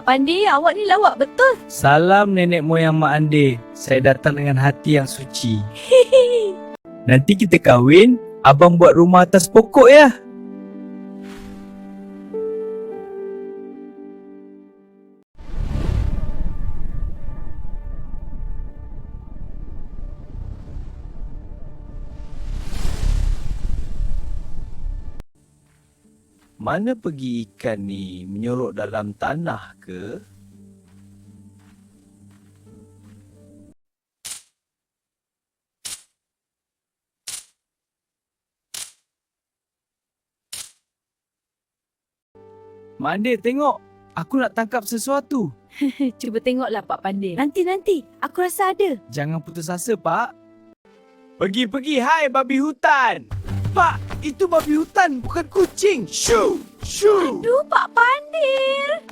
Pandi, awak ni lawak betul. Salam nenek moyang Mak Ande. Saya datang dengan hati yang suci. Nanti kita kahwin, abang buat rumah atas pokok ya. Mana pergi ikan ni? Menyorok dalam tanah ke? Mak Ande, tengok. Aku nak tangkap sesuatu. Cuba tengoklah Pak Pandi. Nanti. Aku rasa ada. Jangan putus asa, Pak. Pergi, hai babi hutan. Pak, itu babi hutan, bukan kucing. Shoo! Shoo! Aduh, Pak Pandir.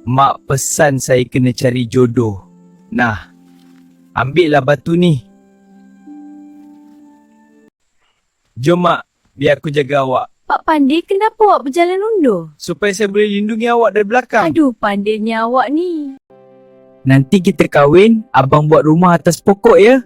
Mak pesan saya kena cari jodoh. Nah, ambillah batu ni. Jom Mak, biar aku jaga awak. Pak Pandir, kenapa awak berjalan undur? Supaya saya boleh lindungi awak dari belakang. Aduh, pandirnya awak ni. Nanti kita kahwin, abang buat rumah atas pokok ya.